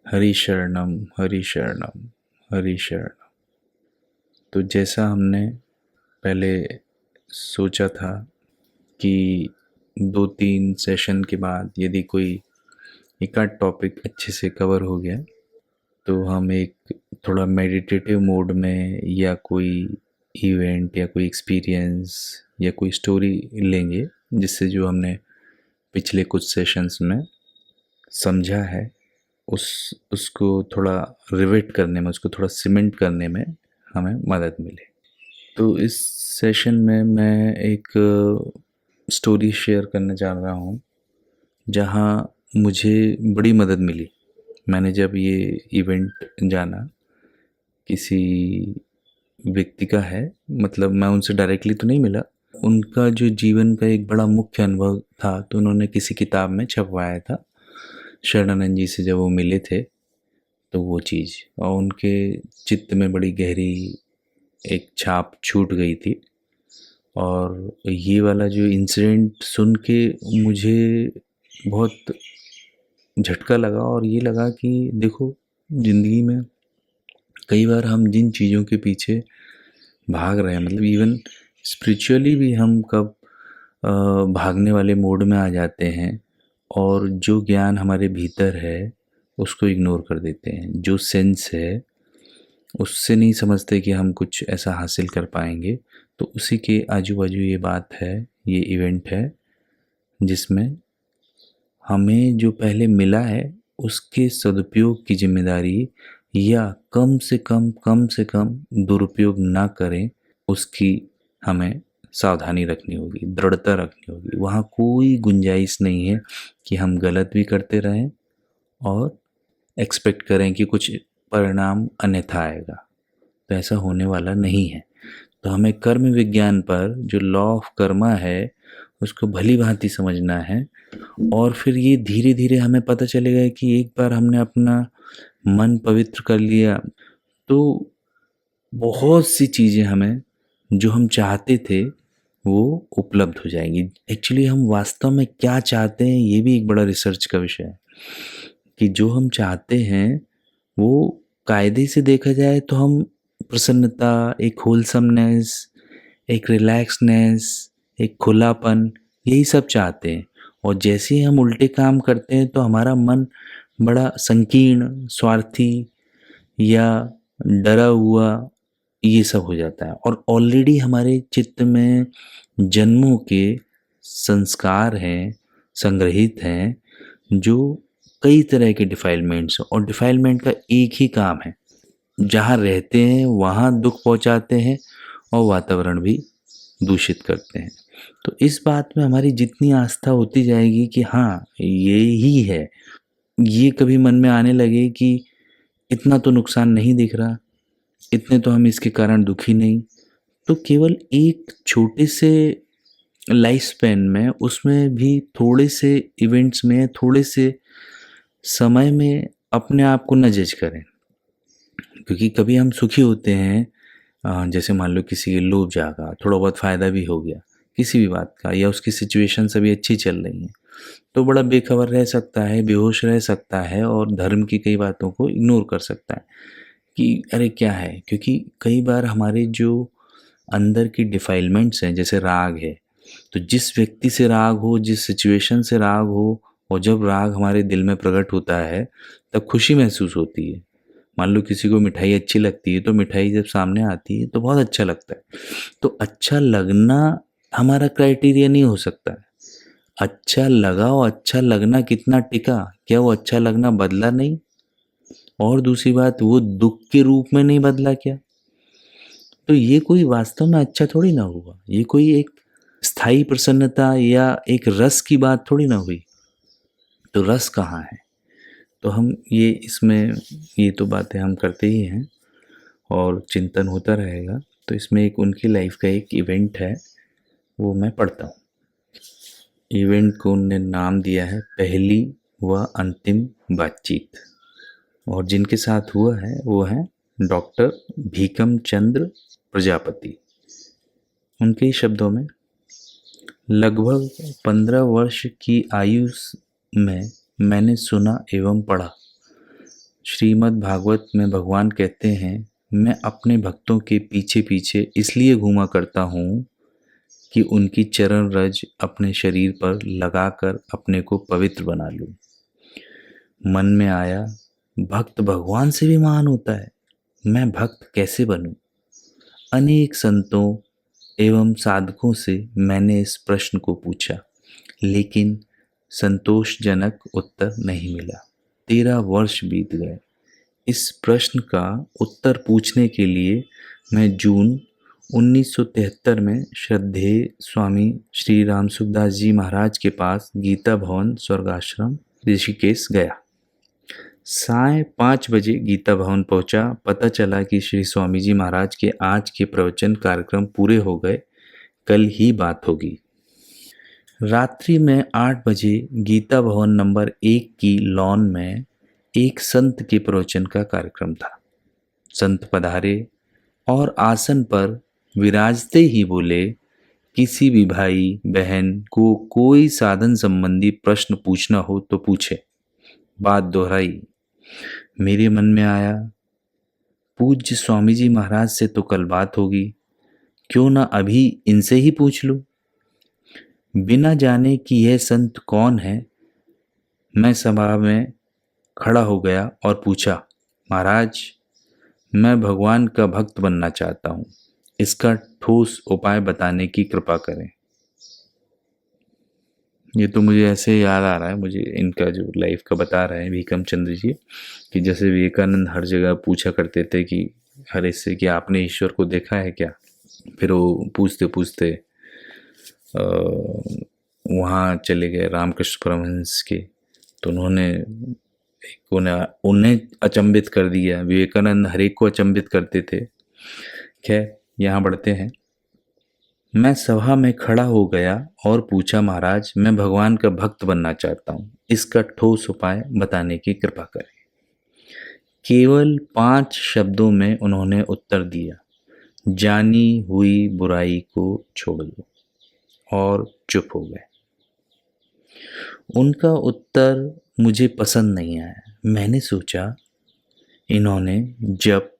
हरि शरणम हरि शरणम हरि शरणम। तो जैसा हमने पहले सोचा था कि 2-3 सेशन के बाद यदि कोई एकाध टॉपिक अच्छे से कवर हो गया तो हम एक थोड़ा मेडिटेटिव मोड में या कोई इवेंट या कोई एक्सपीरियंस या कोई स्टोरी लेंगे, जिससे जो हमने पिछले कुछ सेशंस में समझा है उस उसको थोड़ा रिविट करने में, उसको थोड़ा सीमेंट करने में हमें मदद मिले। तो इस सेशन में मैं एक स्टोरी शेयर करना चाह रहा हूँ जहाँ मुझे बड़ी मदद मिली। मैंने जब ये इवेंट जाना, किसी व्यक्ति का है, मतलब मैं उनसे डायरेक्टली तो नहीं मिला, उनका जो जीवन का एक बड़ा मुख्य अनुभव था तो उन्होंने किसी किताब में छपवाया था। शरणानंद जी से जब वो मिले थे तो वो चीज़, और उनके चित्त में बड़ी गहरी एक छाप छूट गई थी। और ये वाला जो इंसिडेंट सुन के मुझे बहुत झटका लगा और ये लगा कि देखो, ज़िंदगी में कई बार हम जिन चीज़ों के पीछे भाग रहे हैं, मतलब इवन स्पिरिचुअली भी हम कब भागने वाले मोड में आ जाते हैं और जो ज्ञान हमारे भीतर है उसको इग्नोर कर देते हैं। जो सेंस है उससे नहीं समझते कि हम कुछ ऐसा हासिल कर पाएंगे। तो उसी के आजू बाजू ये बात है, ये इवेंट है जिसमें हमें जो पहले मिला है उसके सदुपयोग की जिम्मेदारी, या कम से कम दुरुपयोग ना करें, उसकी हमें सावधानी रखनी होगी, दृढ़ता रखनी होगी। वहाँ कोई गुंजाइश नहीं है कि हम गलत भी करते रहें और एक्सपेक्ट करें कि कुछ परिणाम अन्यथा आएगा। तो ऐसा होने वाला नहीं है। तो हमें कर्म विज्ञान पर जो लॉ ऑफ कर्मा है उसको भली भांति समझना है। और फिर ये धीरे धीरे हमें पता चलेगा कि एक बार हमने अपना मन पवित्र कर लिया तो बहुत सी चीज़ें हमें जो हम चाहते थे वो उपलब्ध हो जाएंगी। एक्चुअली हम वास्तव में क्या चाहते हैं ये भी एक बड़ा रिसर्च का विषय है कि जो हम चाहते हैं वो कायदे से देखा जाए तो हम प्रसन्नता, एक होलसमनेस, एक रिलैक्सनेस, एक खुलापन, यही सब चाहते हैं। और जैसे ही हम उल्टे काम करते हैं तो हमारा मन बड़ा संकीर्ण, स्वार्थी या डरा हुआ, ये सब हो जाता है। और ऑलरेडी हमारे चित्त में जन्मों के संस्कार हैं, संग्रहित हैं, जो कई तरह के डिफाइलमेंट्स हैं। और डिफाइलमेंट का एक ही काम है, जहाँ रहते हैं वहाँ दुख पहुँचाते हैं और वातावरण भी दूषित करते हैं। तो इस बात में हमारी जितनी आस्था होती जाएगी कि हाँ ये ही है, ये कभी मन में आने लगे कि इतना तो नुकसान नहीं दिख रहा, इतने तो हम इसके कारण दुखी नहीं, तो केवल एक छोटे से लाइफ स्पैन में, उसमें भी थोड़े से इवेंट्स में, थोड़े से समय में अपने आप को न जज करें। क्योंकि कभी हम सुखी होते हैं, जैसे मान लो किसी के लोभ जागा, थोड़ा बहुत फ़ायदा भी हो गया किसी भी बात का, या उसकी सिचुएशन अभी अच्छी चल रही है, तो बड़ा बेखबर रह सकता है, बेहोश रह सकता है और धर्म की कई बातों को इग्नोर कर सकता है कि अरे क्या है। क्योंकि कई बार हमारे जो अंदर की डिफाइलमेंट्स हैं, जैसे राग है, तो जिस व्यक्ति से राग हो, जिस सिचुएशन से राग हो, और जब राग हमारे दिल में प्रकट होता है तब खुशी महसूस होती है। मान लो किसी को मिठाई अच्छी लगती है तो मिठाई जब सामने आती है तो बहुत अच्छा लगता है। तो अच्छा लगना हमारा क्राइटेरिया नहीं हो सकता है। अच्छा लगा, और अच्छा लगना कितना टिका, क्या वो अच्छा लगना बदला नहीं? और दूसरी बात, वो दुख के रूप में नहीं बदला क्या? तो ये कोई वास्तव में अच्छा थोड़ी ना हुआ, ये कोई एक स्थायी प्रसन्नता या एक रस की बात थोड़ी ना हुई। तो रस कहाँ है? तो हम ये इसमें, ये तो बातें हम करते ही हैं और चिंतन होता रहेगा। तो इसमें एक उनकी लाइफ का एक इवेंट है, वो मैं पढ़ता हूँ। इवेंट को उनने नाम दिया है पहली व अंतिम बातचीत। और जिनके साथ हुआ है वो हैं डॉक्टर भीकम चंद्र प्रजापति। उनके ही शब्दों में, लगभग 15 वर्ष की आयु में मैंने सुना एवं पढ़ा श्रीमद् भागवत में भगवान कहते हैं, मैं अपने भक्तों के पीछे पीछे इसलिए घूमा करता हूँ कि उनकी चरण रज अपने शरीर पर लगाकर अपने को पवित्र बना लूं। मन में आया, भक्त भगवान से भी महान होता है, मैं भक्त कैसे बनूं? अनेक संतों एवं साधकों से मैंने इस प्रश्न को पूछा, लेकिन संतोषजनक उत्तर नहीं मिला। 13 वर्ष बीत गए। इस प्रश्न का उत्तर पूछने के लिए मैं जून 1973 में श्रद्धेय स्वामी श्री राम सुखदास जी महाराज के पास गीता भवन स्वर्गाश्रम ऋषिकेश गया। साय 5 बजे गीता भवन पहुंचा। पता चला कि श्री स्वामी जी महाराज के आज के प्रवचन कार्यक्रम पूरे हो गए, कल ही बात होगी। रात्रि में 8 बजे गीता भवन नंबर 1 की लॉन में एक संत के प्रवचन का कार्यक्रम था। संत पधारे और आसन पर विराजते ही बोले, किसी भी भाई बहन को कोई साधन संबंधी प्रश्न पूछना हो तो पूछे। बात दोहराई। मेरे मन में आया, पूज्य स्वामी जी महाराज से तो कल बात होगी, क्यों ना अभी इनसे ही पूछ लूं। बिना जाने कि यह संत कौन है, मैं सभा में खड़ा हो गया और पूछा, महाराज, मैं भगवान का भक्त बनना चाहता हूँ, इसका ठोस उपाय बताने की कृपा करें। ये तो मुझे ऐसे याद आ रहा है, मुझे इनका जो लाइफ का बता रहे हैं भीकम चंद्र जी, कि जैसे विवेकानंद हर जगह पूछा करते थे कि हर इससे कि आपने ईश्वर को देखा है क्या। फिर वो पूछते पूछते वहाँ चले गए रामकृष्ण परमहंस के, तो उन्हें अचंभित कर दिया। विवेकानंद हर एक को अचंभित करते थे। खैर, यहाँ बढ़ते हैं। मैं सभा में खड़ा हो गया और पूछा, महाराज, मैं भगवान का भक्त बनना चाहता हूँ, इसका ठोस उपाय बताने की कृपा करें। केवल 5 शब्दों में उन्होंने उत्तर दिया, जानी हुई बुराई को छोड़ दो, और चुप हो गए। उनका उत्तर मुझे पसंद नहीं आया। मैंने सोचा, इन्होंने जप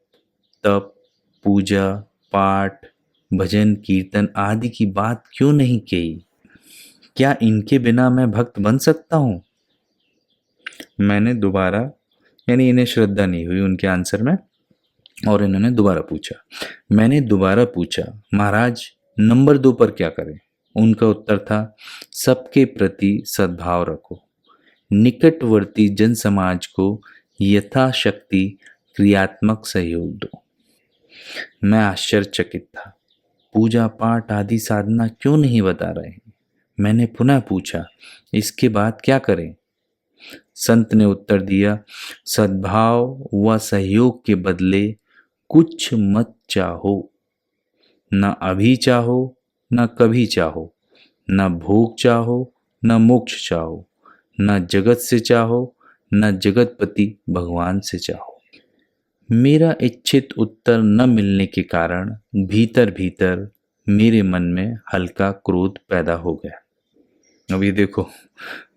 तप पूजा पाठ भजन कीर्तन आदि की बात क्यों नहीं कही? क्या इनके बिना मैं भक्त बन सकता हूँ? मैंने दोबारा, यानी इन्हें श्रद्धा नहीं हुई उनके आंसर में, और इन्होंने दोबारा पूछा। मैंने दोबारा पूछा, महाराज, नंबर 2 पर क्या करें? उनका उत्तर था, सबके प्रति सद्भाव रखो, निकटवर्ती जन समाज को यथाशक्ति क्रियात्मक सहयोग दो। मैं आश्चर्यचकित था। पूजा पाठ आदि साधना क्यों नहीं बता रहे हैं? मैंने पुनः पूछा, इसके बाद क्या करें? संत ने उत्तर दिया, सद्भाव व सहयोग के बदले कुछ मत चाहो, न अभी चाहो न कभी चाहो, न भोग चाहो न मोक्ष चाहो, न जगत से चाहो न जगतपति भगवान से चाहो। मेरा इच्छित उत्तर न मिलने के कारण भीतर भीतर मेरे मन में हल्का क्रोध पैदा हो गया। अब ये देखो,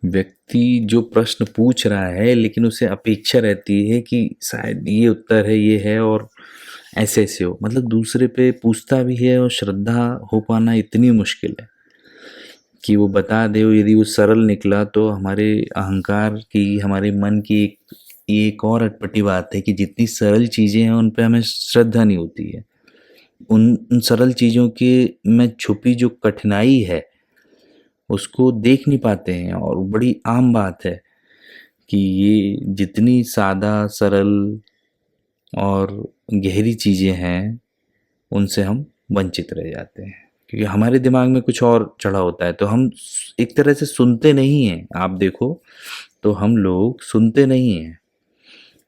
व्यक्ति जो प्रश्न पूछ रहा है, लेकिन उसे अपेक्षा रहती है कि शायद ये उत्तर है, ये है, और ऐसे ऐसे हो। मतलब दूसरे पे पूछता भी है, और श्रद्धा हो पाना इतनी मुश्किल है कि वो बता दे। यदि वो सरल निकला तो हमारे अहंकार की, हमारे मन की एक और अटपटी बात है कि जितनी सरल चीज़ें हैं उन पे हमें श्रद्धा नहीं होती है। उन सरल चीज़ों के में छुपी जो कठिनाई है उसको देख नहीं पाते हैं, और बड़ी आम बात है कि ये जितनी सादा सरल और गहरी चीज़ें हैं उनसे हम वंचित रह जाते हैं, क्योंकि हमारे दिमाग में कुछ और चढ़ा होता है। तो हम एक तरह से सुनते नहीं हैं। आप देखो तो हम लोग सुनते नहीं हैं,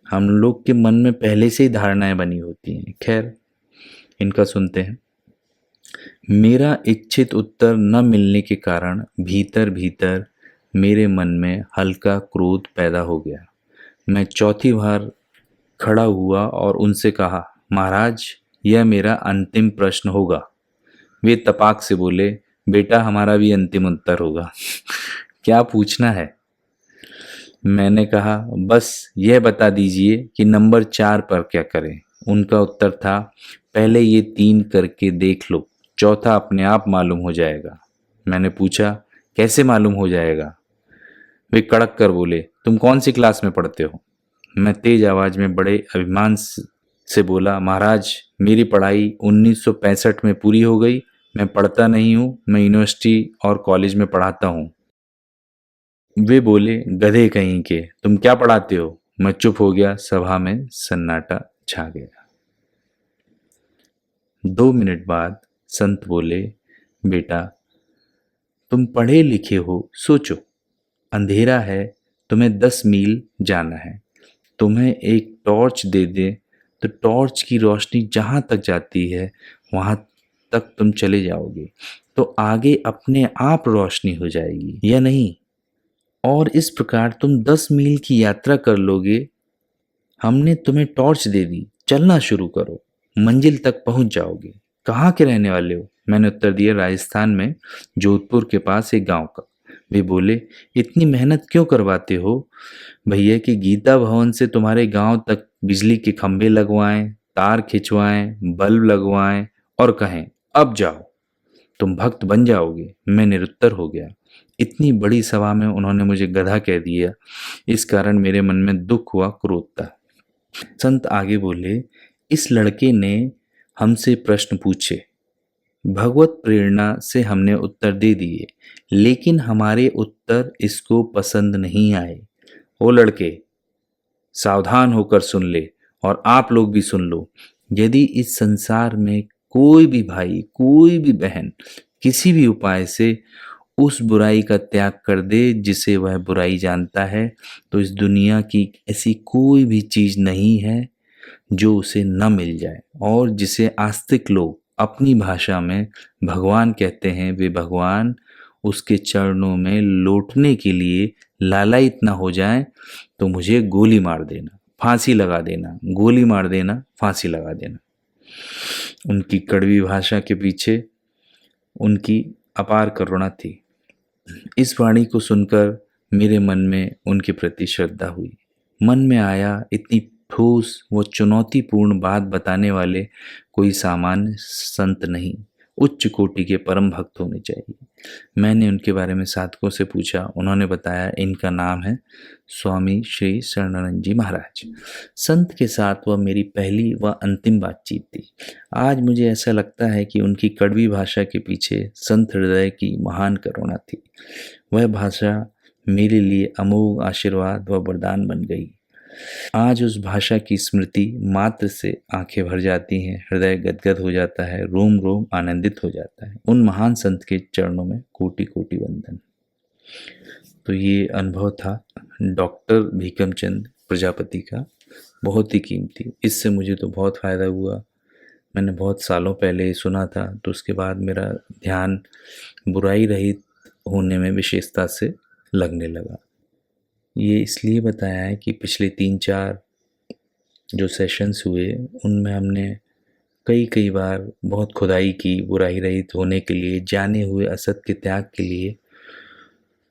हम लोग के मन में पहले से ही धारणाएं बनी होती हैं। खैर, इनका सुनते हैं। मेरा इच्छित उत्तर न मिलने के कारण भीतर भीतर मेरे मन में हल्का क्रोध पैदा हो गया। मैं चौथी बार खड़ा हुआ और उनसे कहा, महाराज, यह मेरा अंतिम प्रश्न होगा। वे तपाक से बोले, बेटा, हमारा भी अंतिम उत्तर होगा। क्या पूछना है? मैंने कहा, बस यह बता दीजिए कि नंबर 4 पर क्या करें। उनका उत्तर था, पहले ये 3 करके देख लो, चौथा अपने आप मालूम हो जाएगा। मैंने पूछा, कैसे मालूम हो जाएगा? वे कड़क कर बोले, तुम कौन सी क्लास में पढ़ते हो? मैं तेज आवाज में बड़े अभिमान से बोला, महाराज मेरी पढ़ाई 1965 में पूरी हो गई। मैं पढ़ता नहीं हूँ, मैं यूनिवर्सिटी और कॉलेज में पढ़ाता हूँ। वे बोले, गधे कहीं के, तुम क्या पढ़ाते हो? मैं चुप हो गया। सभा में सन्नाटा छा गया। 2 मिनट बाद संत बोले, बेटा तुम पढ़े लिखे हो, सोचो। अंधेरा है, तुम्हें 10 मील जाना है। तुम्हें एक टॉर्च दे दे तो टॉर्च की रोशनी जहां तक जाती है वहां तक तुम चले जाओगे, तो आगे अपने आप रोशनी हो जाएगी या नहीं? और इस प्रकार तुम 10 मील की यात्रा कर लोगे। हमने तुम्हें टॉर्च दे दी, चलना शुरू करो, मंजिल तक पहुंच जाओगे। कहाँ के रहने वाले हो? मैंने उत्तर दिया, राजस्थान में, जोधपुर के पास एक गांव का। वे बोले, इतनी मेहनत क्यों करवाते हो भैया कि गीता भवन से तुम्हारे गांव तक बिजली के खंभे लगवाएं, तार खिंचवाएं, बल्ब लगवाएं और कहें अब जाओ, तुम भक्त बन जाओगे? मैं निरुत्तर हो गया। इतनी बड़ी सभा में उन्होंने मुझे गधा कह दिया, इस कारण मेरे मन में दुख हुआ, क्रोध था। संत आगे बोले, इस लड़के ने हमसे प्रश्न पूछे, भगवत प्रेरणा से हमने उत्तर दे दिए, लेकिन हमारे उत्तर इसको पसंद नहीं आए। ओ लड़के, सावधान होकर सुन ले, और आप लोग भी सुन लो। यदि इस संसार में कोई भी भाई, कोई भी बहन किसी भी उपाय से उस बुराई का त्याग कर दे जिसे वह बुराई जानता है, तो इस दुनिया की ऐसी कोई भी चीज नहीं है जो उसे न मिल जाए। और जिसे आस्तिक लोग अपनी भाषा में भगवान कहते हैं, वे भगवान उसके चरणों में लौटने के लिए लालायित न हो जाएं, तो मुझे गोली मार देना, फांसी लगा देना, गोली मार देना, फांसी लगा देना। उनकी कड़वी भाषा के पीछे उनकी अपार करुणा थी। इस वाणी को सुनकर मेरे मन में उनके प्रति श्रद्धा हुई। मन में आया, इतनी ठोस व चुनौतीपूर्ण बात बताने वाले कोई सामान्य संत नहीं, उच्च कोटि के परम भक्त होने चाहिए। मैंने उनके बारे में साधकों से पूछा। उन्होंने बताया, इनका नाम है स्वामी श्री शरणानंद जी महाराज। संत के साथ वह मेरी पहली व अंतिम बातचीत थी। आज मुझे ऐसा लगता है कि उनकी कड़वी भाषा के पीछे संत हृदय की महान करुणा थी। वह भाषा मेरे लिए अमोघ आशीर्वाद व वरदान बन गई। आज उस भाषा की स्मृति मात्र से आंखें भर जाती हैं, हृदय गदगद हो जाता है, रोम रोम आनंदित हो जाता है। उन महान संत के चरणों में कोटि कोटि वंदन। तो ये अनुभव था डॉक्टर भीकमचंद प्रजापति का, बहुत ही कीमती। इससे मुझे तो बहुत फ़ायदा हुआ। मैंने बहुत सालों पहले सुना था, तो उसके बाद मेरा ध्यान बुराई रहित होने में विशेषता से लगने लगा। ये इसलिए बताया है कि पिछले 3-4 जो सेशंस हुए उनमें हमने कई बार बहुत खुदाई की बुराई रहित होने के लिए, जाने हुए असत के त्याग के लिए।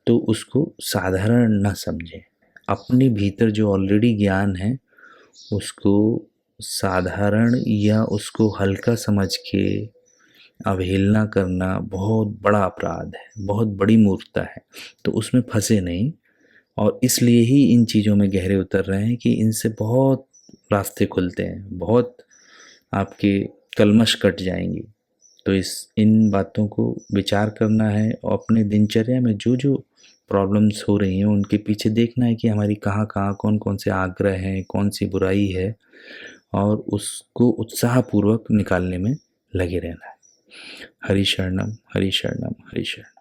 तो उसको साधारण ना समझें। अपने भीतर जो ऑलरेडी ज्ञान है उसको साधारण या उसको हल्का समझ के अवहेलना करना बहुत बड़ा अपराध है, बहुत बड़ी मूर्खता है। तो उसमें फंसे नहीं, और इसलिए ही इन चीज़ों में गहरे उतर रहे हैं कि इनसे बहुत रास्ते खुलते हैं, बहुत आपके कलमश कट जाएंगी। तो इन बातों को विचार करना है, और अपने दिनचर्या में जो जो प्रॉब्लम्स हो रही हैं उनके पीछे देखना है कि हमारी कहाँ कहाँ कौन कौन से आग्रह हैं, कौन सी बुराई है, और उसको उत्साहपूर्वक निकालने में लगे रहना है। हरि शरणम, हरि शरणम, हरि शरणम।